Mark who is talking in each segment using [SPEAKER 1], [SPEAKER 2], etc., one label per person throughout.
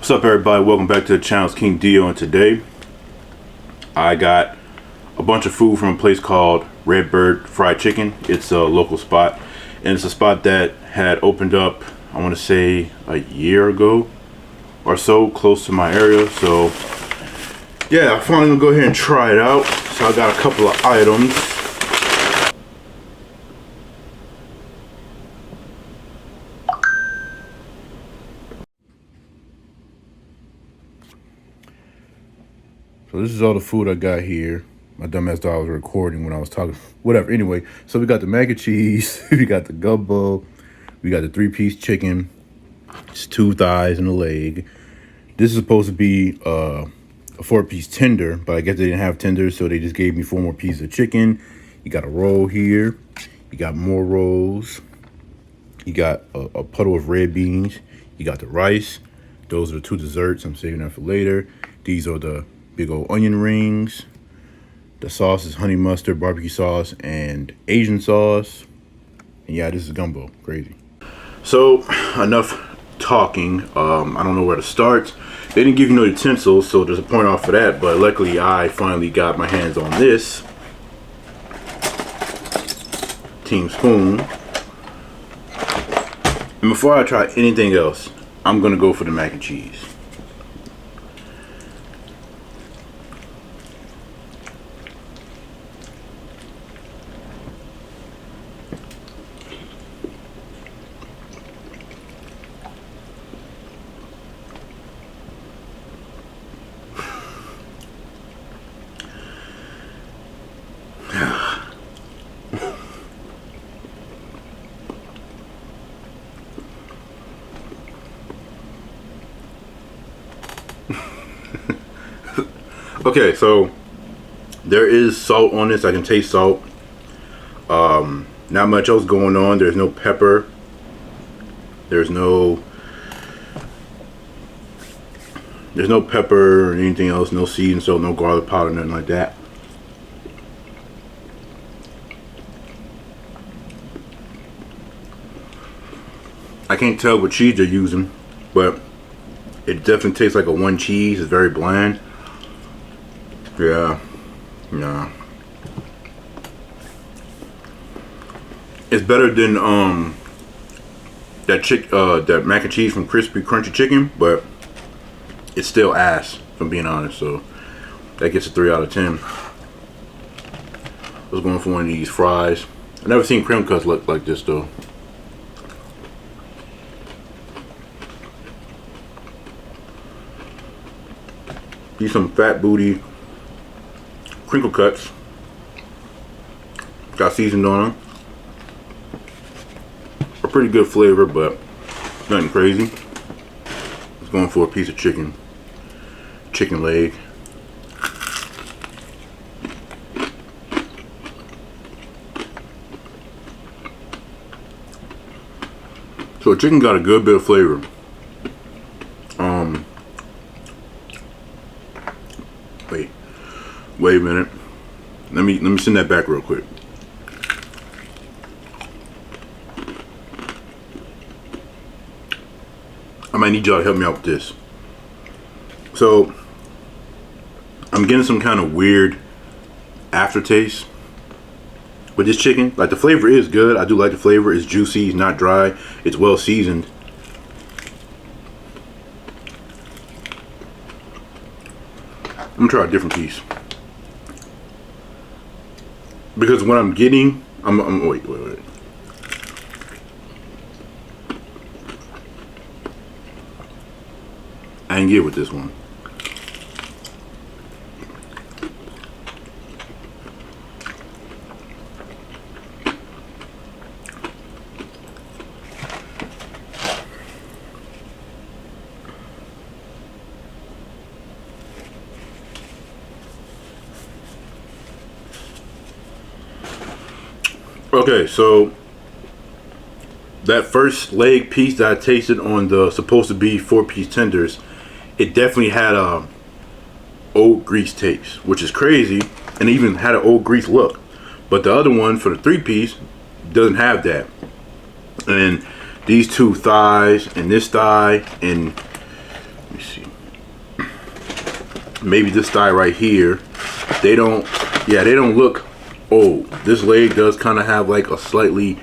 [SPEAKER 1] What's up, everybody? Welcome back to the channel. It's King Dio, and today I got a bunch of food from a place called Redbird Fried Chicken. It's a local spot, and it's a spot that had opened up, I want to say, a year ago or so, close to my area. So yeah, I'm finally gonna go ahead and try it out. So I got a couple of items. So this is all the food I got here. My dumbass thought I was recording when I was talking. Whatever. Anyway, so we got the mac and cheese. We got the gumbo. We got the 3-piece chicken. It's 2 thighs and a leg. This is supposed to be a 4-piece tender, but I guess they didn't have tenders, so they just gave me 4 more pieces of chicken. You got a roll here. You got more rolls. You got a puddle of red beans. You got the rice. Those are the 2 desserts. I'm saving that for later. These are the big old onion rings. The sauce is honey mustard, barbecue sauce, and Asian sauce. And yeah, this is gumbo. Crazy. So enough talking. I don't know where to start. They didn't give you no utensils, so there's a point off for that. But luckily, I finally got my hands on this team spoon. And before I try anything else, I'm gonna go for the mac and cheese. Okay, so there is salt on this. I can taste salt. Not much else going on. There's no pepper. There's no pepper or anything else. No seasoning salt, no garlic powder, nothing like that. I can't tell what cheese they're using, but it definitely tastes like a 1 cheese. It's very bland. Yeah, nah. It's better than that mac and cheese from Crispy Crunchy Chicken, but it's still ass, if I'm being honest. So that gets a 3 out of 10. I was going for one of these fries. I've never seen cream cuts look like this though. These some fat booty crinkle cuts. Got seasoned on them. A pretty good flavor, but nothing crazy. I was going for a piece of chicken leg. So the chicken got a good bit of flavor. Wait a minute. Let me send that back real quick. I might need y'all to help me out with this. So I'm getting some kind of weird aftertaste with this chicken. Like, the flavor is good. I do like the flavor. It's juicy, it's not dry, it's well seasoned. I'm gonna try a different piece. Because what I'm getting, wait. I didn't get with this one. Okay, so that first leg piece that I tasted on the supposed to be 4-piece tenders, it definitely had a old grease taste, which is crazy, and even had an old grease look. But the other one for the 3-piece doesn't have that. And these 2 thighs and this thigh, and let me see, maybe this thigh right here, they don't look old. This leg does kind of have like a slightly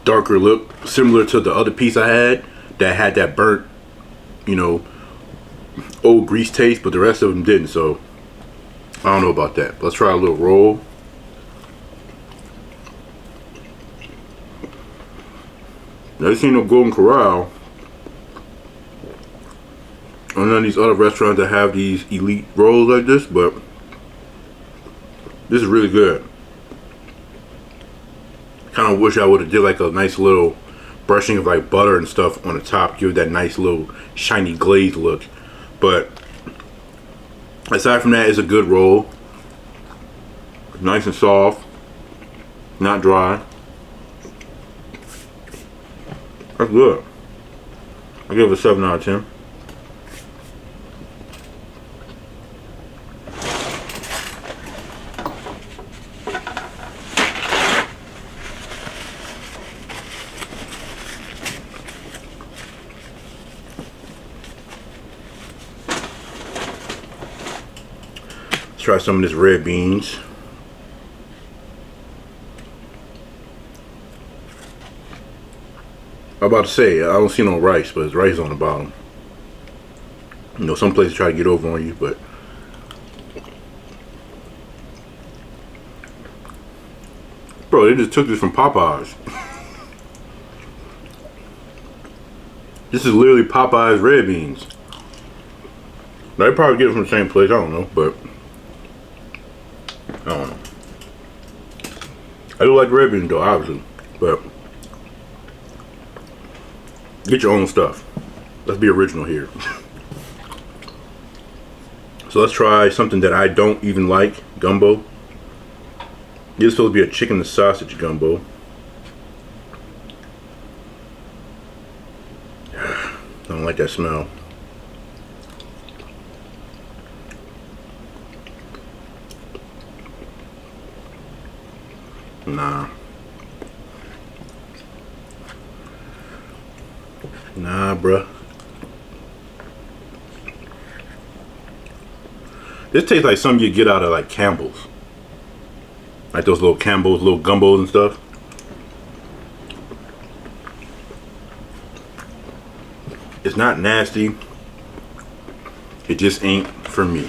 [SPEAKER 1] darker look, similar to the other piece I had that had that burnt, you know, old grease taste, but the rest of them didn't. So I don't know about that. Let's try a little roll. Now, this ain't no Golden Corral or none of these other restaurants that have these elite rolls like this, but this is really good. Kind of wish I would have did like a nice little brushing of like butter and stuff on the top, give it that nice little shiny glaze look. But aside from that, it's a good roll. Nice and soft, not dry. That's good. I give it a 7 out of 10. Let's try some of this red beans. I'm about to say, I don't see no rice, but it's rice on the bottom. You know, some places try to get over on you, but bro, they just took this from Popeyes. This is literally Popeyes red beans. They probably get it from the same place, I don't know, but I don't know. I do like red beans though, obviously, but get your own stuff. Let's be original here. So let's try something that I don't even like, gumbo. This is supposed to be a chicken and sausage gumbo. I don't like that smell. Nah. Nah, bruh. This tastes like something you get out of like Campbell's. Like those little Campbell's, little gumbos and stuff. It's not nasty. It just ain't for me.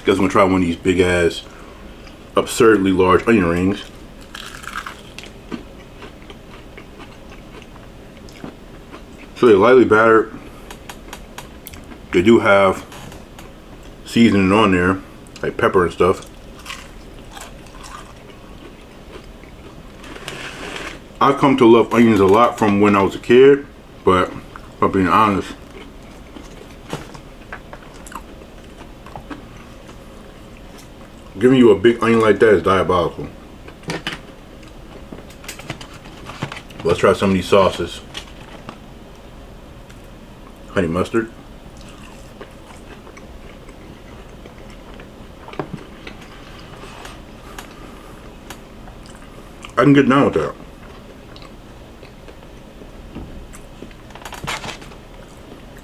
[SPEAKER 1] Guess I'm gonna try one of these big ass, absurdly large onion rings. So they're lightly battered. They do have seasoning on there, like pepper and stuff. I've come to love onions a lot from when I was a kid, but if I'm being honest, giving you a big onion like that is diabolical. Let's try some of these sauces. Honey mustard. I can get down with that.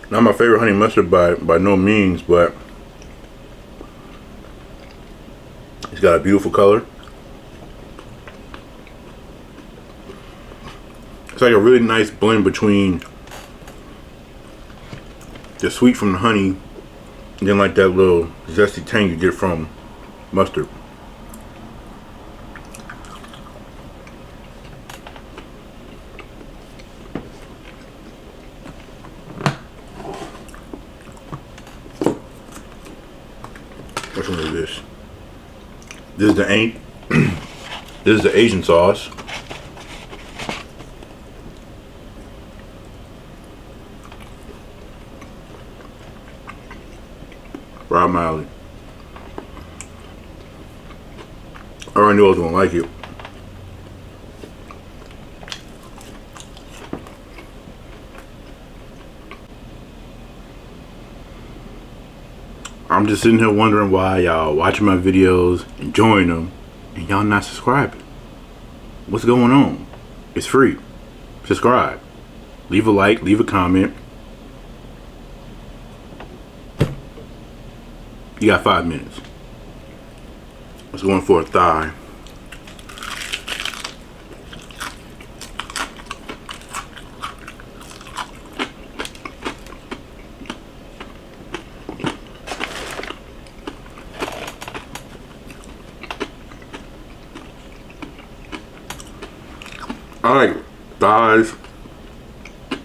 [SPEAKER 1] Not my favorite honey mustard by no means, but it's got a beautiful color. It's like a really nice blend between the sweet from the honey and then like that little zesty tang you get from mustard. Which one is this? This is the this is the Asian sauce. Right my alley. I already knew I was gonna like it. I'm just sitting here wondering why y'all watching my videos, enjoying them, and y'all not subscribing. What's going on? It's free. Subscribe. Leave a like, leave a comment. You got 5 minutes. Let's go in for a thigh. I like thighs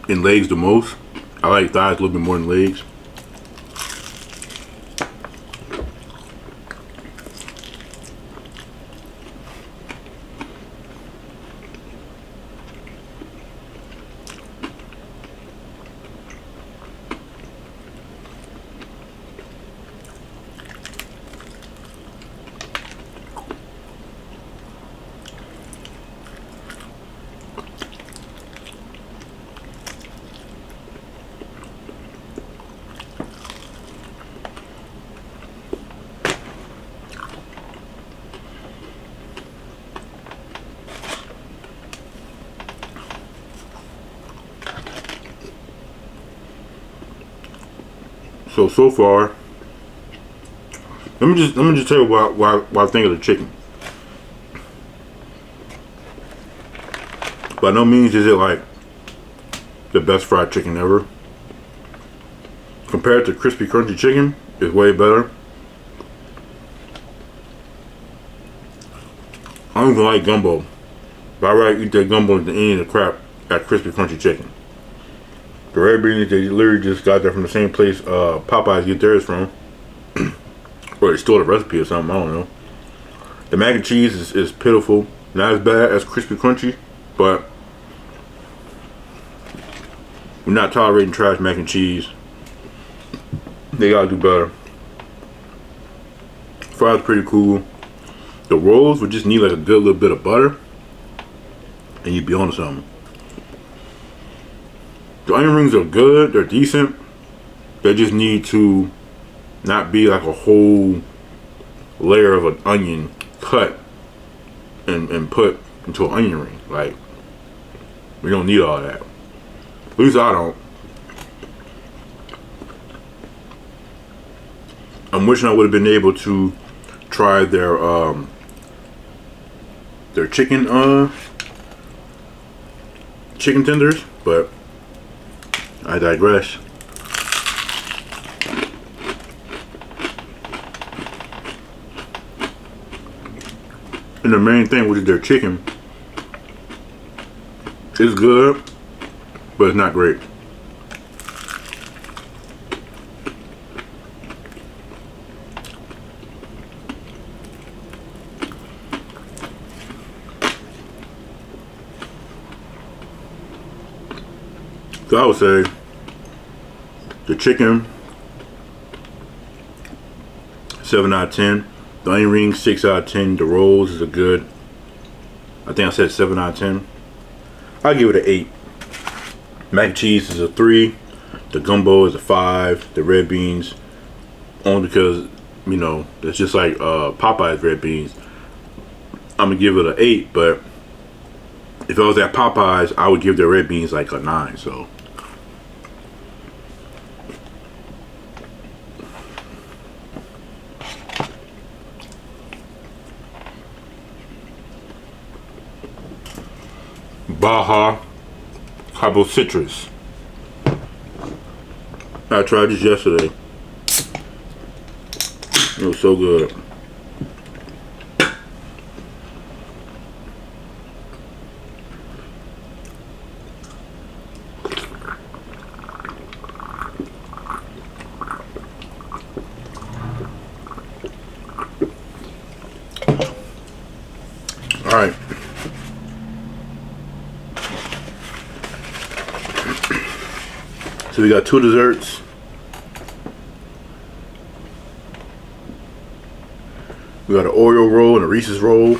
[SPEAKER 1] and legs the most. I like thighs a little bit more than legs. So far, let me just tell you what I think of the chicken. By no means is it like the best fried chicken ever. Compared to crispy crunchy chicken, it's way better. I don't even like gumbo, but I'd rather eat that gumbo than any of the crap at crispy crunchy chicken. The red beans, they literally just got that from the same place Popeyes get theirs from. Or they stole the recipe or something, I don't know. The mac and cheese is pitiful. Not as bad as crispy crunchy, but we're not tolerating trash mac and cheese. They gotta do better. Fries pretty cool. The rolls would just need like a good little bit of butter, and you'd be on to something. The onion rings are good, they're decent. They just need to not be like a whole layer of an onion cut and put into an onion ring. Like, we don't need all that. At least I don't. I'm wishing I would have been able to try their chicken tenders, but I digress. And the main thing, which is their chicken, is good, but it's not great. So I would say the chicken, 7 out of 10. The onion rings, 6 out of 10. The rolls is a good, I think I said 7 out of 10. I'll give it an 8. Mac and cheese is a 3. The gumbo is a 5. The red beans, only because, you know, it's just like Popeye's red beans. I'm gonna give it an 8, but if I was at Popeye's, I would give their red beans like a 9. So Baja Cabo Citrus. I tried this yesterday. It was so good. All right. So we got 2 desserts. We got an Oreo roll and a Reese's roll.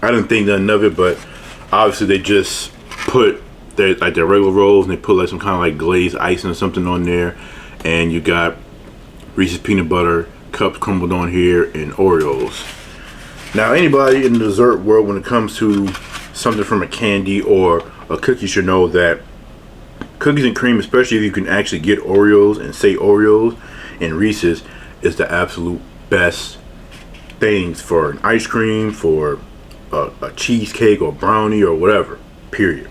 [SPEAKER 1] I didn't think nothing of it, but obviously they just put their regular rolls and they put like some kind of like glazed icing or something on there, and you got Reese's peanut butter cups crumbled on here and Oreos. Now anybody in the dessert world, when it comes to something from a candy or a cookie, should know that cookies and cream, especially if you can actually get Oreos and say Oreos and Reese's, is the absolute best things for an ice cream, for a cheesecake or brownie or whatever, period.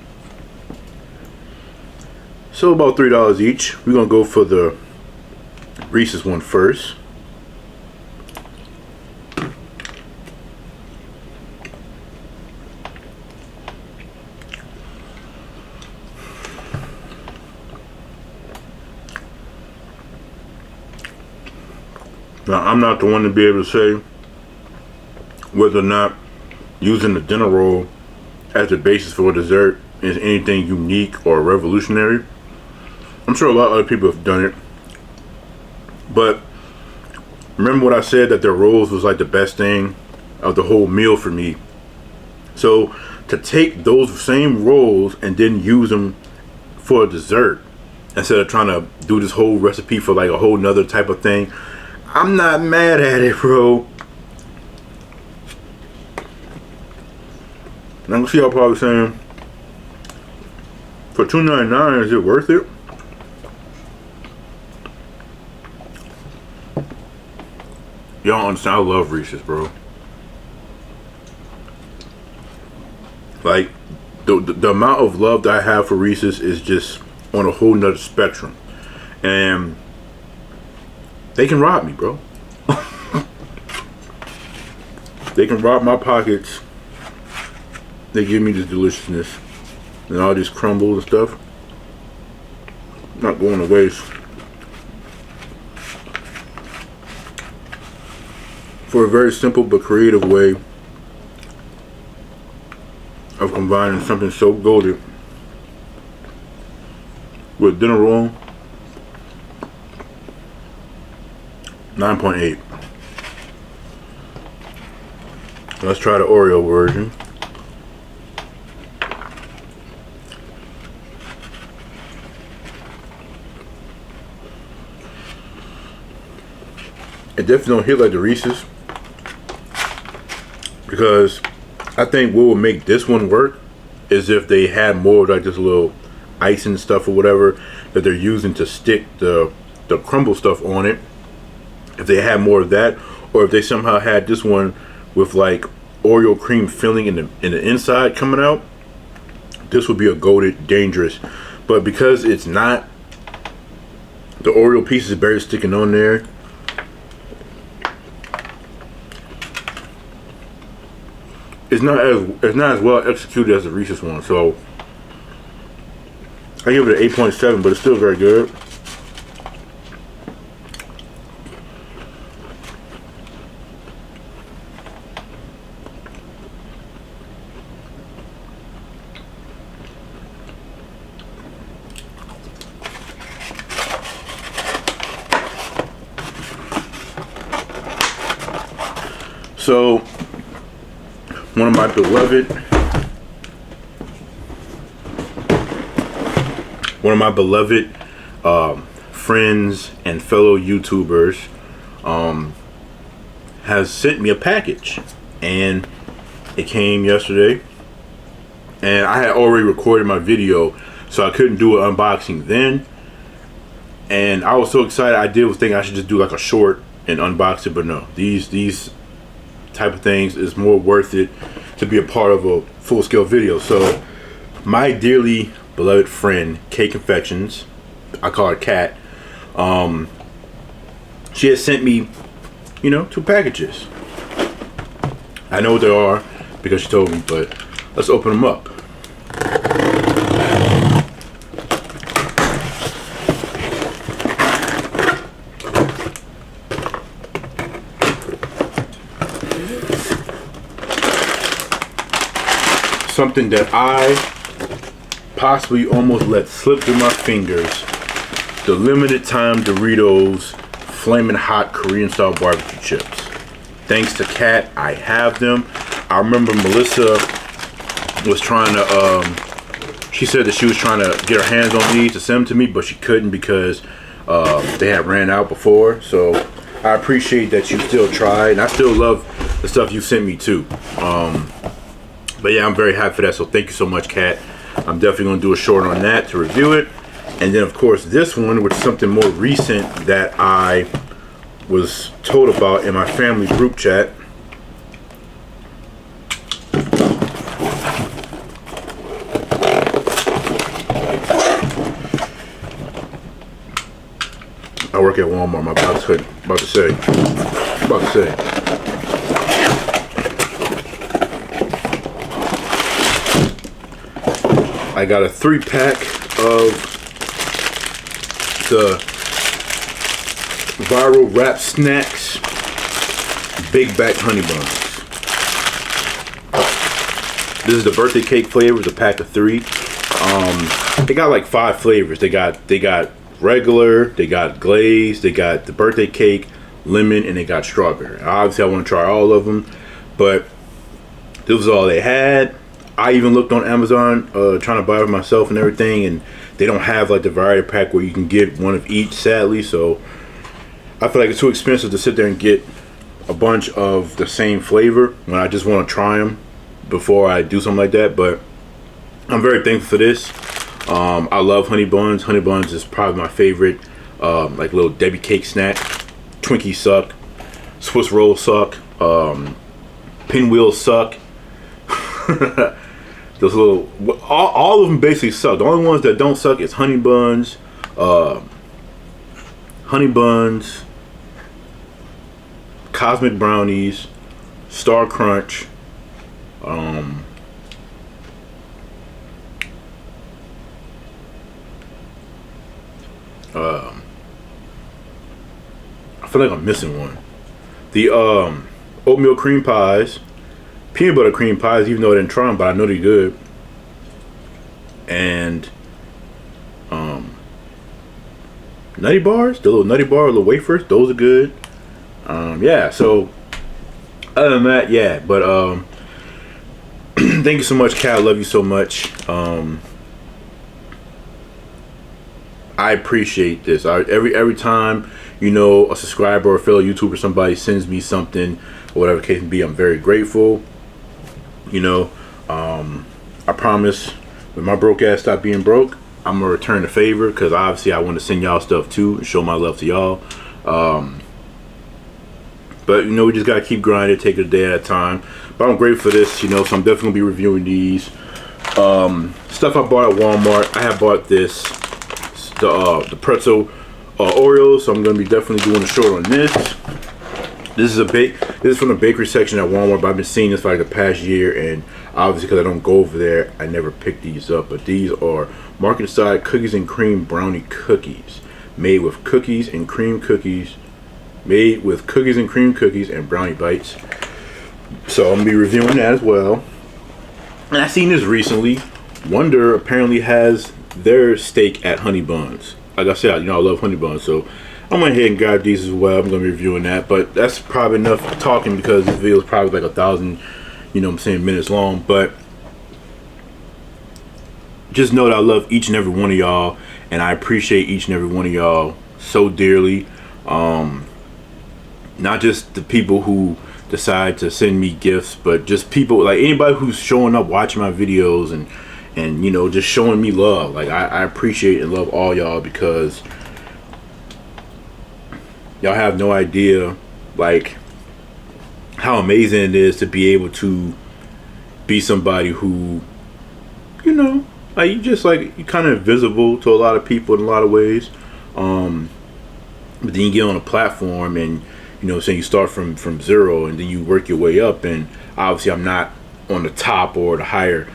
[SPEAKER 1] So about $3 each. We're gonna go for the Reese's one first. Now, I'm not the one to be able to say whether or not using the dinner roll as the basis for a dessert is anything unique or revolutionary. I'm sure a lot of other people have done it. But remember what I said, that their rolls was like the best thing of the whole meal for me. So to take those same rolls and then use them for a dessert instead of trying to do this whole recipe for like a whole nother type of thing, I'm not mad at it, bro. And I can see y'all probably saying, for $2.99, is it worth it? Y'all don't understand, I love Reese's, bro. Like, the amount of love that I have for Reese's is just on a whole nother spectrum. And they can rob me, bro. They can rob my pockets. They give me this deliciousness and all this crumble and stuff. Not going to waste. For a very simple but creative way of combining something so golden with dinner roll. 9.8. Let's try the Oreo version. It definitely don't hit like the Reese's, because I think what would make this one work is if they had more of like this little icing stuff or whatever that they're using to stick the crumble stuff on it. If they had more of that, or if they somehow had this one with like Oreo cream filling in the inside coming out, this would be a goated dangerous. But because it's not, the Oreo piece is barely sticking on there. It's not as well executed as the Reese's one, so I give it an 8.7, but it's still very good. So, one of my beloved friends and fellow YouTubers has sent me a package, and it came yesterday, and I had already recorded my video, so I couldn't do an unboxing then, and I was so excited. I did think I should just do like a short and unbox it, but no, these type of things is more worth it to be a part of a full-scale video. So my dearly beloved friend K Confections, I call her Kat, she has sent me, 2 packages. I know what they are because she told me, but let's open them up. Something that I possibly almost let slip through my fingers: the limited time Doritos Flamin' Hot Korean style barbecue chips. Thanks to Kat, I have them. I remember Melissa was trying to, she said that she was trying to get her hands on these to send them to me, but she couldn't because they had ran out before. So I appreciate that you still tried, and I still love the stuff you sent me too. But yeah, I'm very happy for that, so thank you so much, Kat. I'm definitely going to do a short on that to review it. And then, of course, this one, which is something more recent that I was told about in my family group chat. I work at Walmart. I'm about to say. I got a 3-pack of the Viral Wrap Snacks Big Back Honey Buns. This is the birthday cake flavors, a pack of 3. They got like 5 flavors. They got regular, they got glazed, they got the birthday cake, lemon, and they got strawberry. Obviously I want to try all of them, but this was all they had. I even looked on Amazon trying to buy it myself and everything, and they don't have like the variety pack where you can get one of each, sadly. So I feel like it's too expensive to sit there and get a bunch of the same flavor when I just want to try them before I do something like that. But I'm very thankful for this. I love honey buns. Honey buns is probably my favorite, like little Debbie cake snack. Twinkies suck. Swiss rolls suck. Pinwheels suck. Those little, all of them basically suck. The only ones that don't suck is honey buns, cosmic brownies, Star Crunch, I feel like I'm missing one. The oatmeal cream pies, peanut butter cream pies, even though I didn't try them, but I know they're good. And nutty bars, the little nutty bar, little wafers, those are good. Yeah, so other than that, yeah, but thank you so much, Kat. I love you so much. I appreciate this. Every time, you know, a subscriber or a fellow YouTuber, somebody sends me something or whatever the case may be, I'm very grateful. You know, I promise when my broke ass stop being broke, I'm gonna return the favor, because obviously I want to send y'all stuff too and show my love to y'all. But you know, we just gotta keep grinding, take it a day at a time. But I'm grateful for this, you know, so I'm definitely gonna be reviewing these. Stuff I bought at Walmart. I have bought this, the pretzel Oreos, so I'm gonna be definitely doing a short on this. This is from the bakery section at Walmart, but I've been seeing this for like the past year, and obviously because I don't go over there, I never pick these up. But these are market side cookies and cream brownie cookies, made with cookies and cream cookies, and brownie bites. So I'm gonna be reviewing that as well. And I seen this recently. Wonder apparently has their steak at Honey Buns. Like I said, you know, I love Honey Buns, so I'm going ahead and grab these as well. I'm going to be reviewing that, but that's probably enough talking, because this video is probably like 1,000, you know what I'm saying, minutes long. But just know that I love each and every one of y'all, and I appreciate each and every one of y'all so dearly. Not just the people who decide to send me gifts, but just people, like anybody who's showing up, watching my videos, and you know, just showing me love. Like I appreciate and love all y'all, because y'all have no idea like how amazing it is to be able to be somebody who, you know, like you just like, you kind of invisible to a lot of people in a lot of ways, but then you get on a platform and, you know, saying you start from zero and then you work your way up. And obviously I'm not on the top or the higher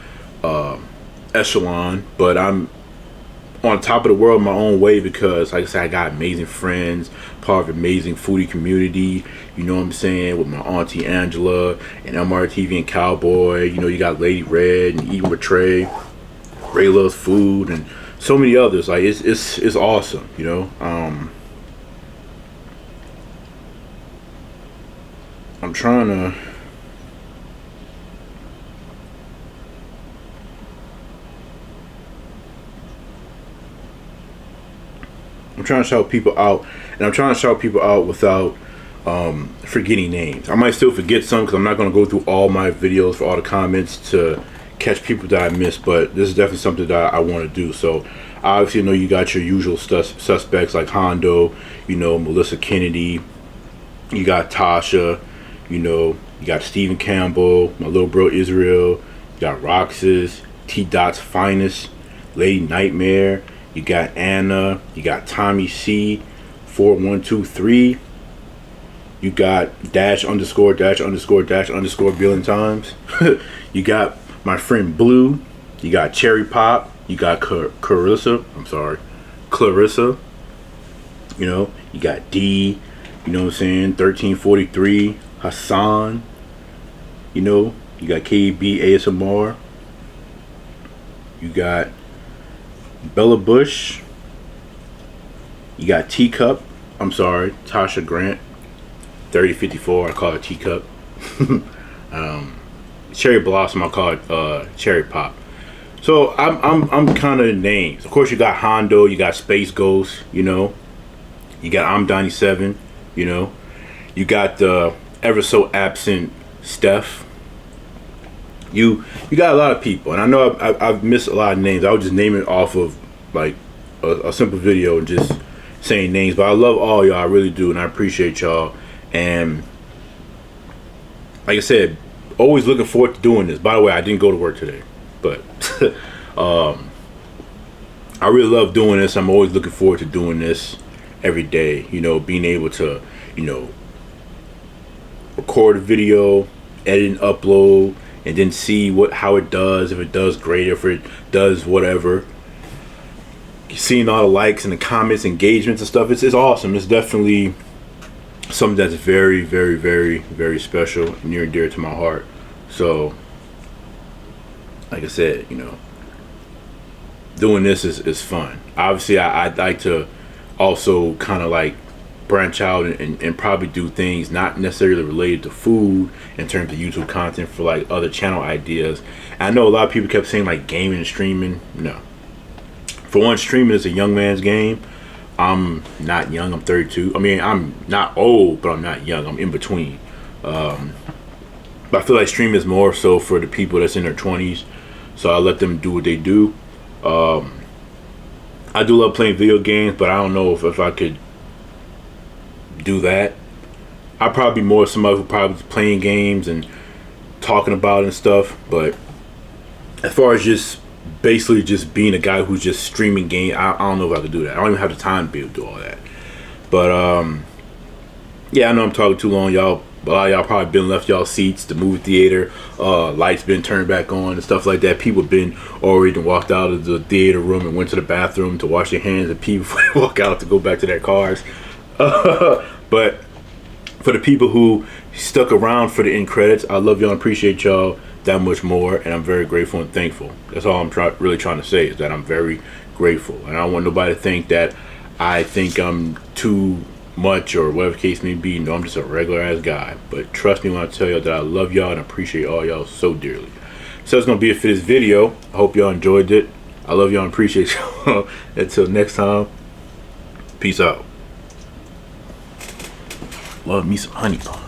[SPEAKER 1] echelon, but I'm on top of the world my own way, because like I said, I got amazing friends, part of an amazing foodie community, you know what I'm saying, with my auntie Angela and MRTV and Cowboy. You know, you got Lady Red and Eating with Trey, Ray Loves Food, and so many others. Like it's awesome, you know. I'm trying to shout people out, and I'm trying to shout people out without forgetting names. I might still forget some, because I'm not going to go through all my videos for all the comments to catch people that I missed, but this is definitely something that I want to do. So obviously, I know you got your usual suspects like Hondo, you know, Melissa Kennedy, You got Tasha, you know, you got Stephen Campbell, my little bro Israel, you got Roxas, T Dot's Finest, Lady Nightmare, you got Anna, you got Tommy C, 4123, you got dash underscore dash underscore dash underscore billion times. You got my friend Blue, you got Cherry Pop, you got Clarissa, you know, you got D, you know what I'm saying, 1343, Hassan, you know, you got KB ASMR, you got Bella Bush, you got Teacup, Tasha Grant, 3054, I call it Teacup. Cherry Blossom, I call it Cherry Pop. So I'm kind of names. Of course, you got Hondo, you got Space Ghost, you know, you got I'm Donnie 7, you know, you got the ever so absent Steph. You got a lot of people, and I know I've missed a lot of names. I would just name it off of like a simple video and just saying names. But I love all y'all, I really do, and I appreciate y'all. And like I said, always looking forward to doing this. By the way, I didn't go to work today, but I really love doing this. I'm always looking forward to doing this every day. You know, being able to, you know, record a video, edit and upload, and then see how it does, if it does great, if it does whatever. Seeing all the likes and the comments, engagements and stuff, it's awesome. It's definitely something that's very, very, very, very special, near and dear to my heart. So, like I said, you know, doing this is fun. Obviously, I'd like to also kind of like branch out and probably do things not necessarily related to food in terms of YouTube content for like other channel ideas. And I know a lot of people kept saying like gaming and streaming. No. For one, streaming is a young man's game. I'm not young, I'm 32. I mean, I'm not old, but I'm not young. I'm in between. But I feel like streaming is more so for the people that's in their 20s. So I let them do what they do. I do love playing video games, but I don't know if I could do that. I'd probably be more somebody who probably playing games and talking about it and stuff. But as far as just basically just being a guy who's just streaming game, I don't know if I could do that. I don't even have the time to be able to do all that. But yeah, I know I'm talking too long, y'all. A lot of y'all probably been left y'all seats, the movie theater, lights been turned back on and stuff like that. People been already walked out of the theater room and went to the bathroom to wash their hands and pee before they walk out to go back to their cars. But for the people who stuck around for the end credits, I love y'all and appreciate y'all that much more, and I'm very grateful and thankful. That's all I'm really trying to say, is that I'm very grateful, and I don't want nobody to think that I think I'm too much or whatever the case may be. No, I'm just a regular ass guy. But trust me when I tell y'all that I love y'all and appreciate all y'all so dearly. So that's gonna be it for this video. I hope y'all enjoyed it. I love y'all and appreciate y'all. Until next time, peace out. Love me some honey bun.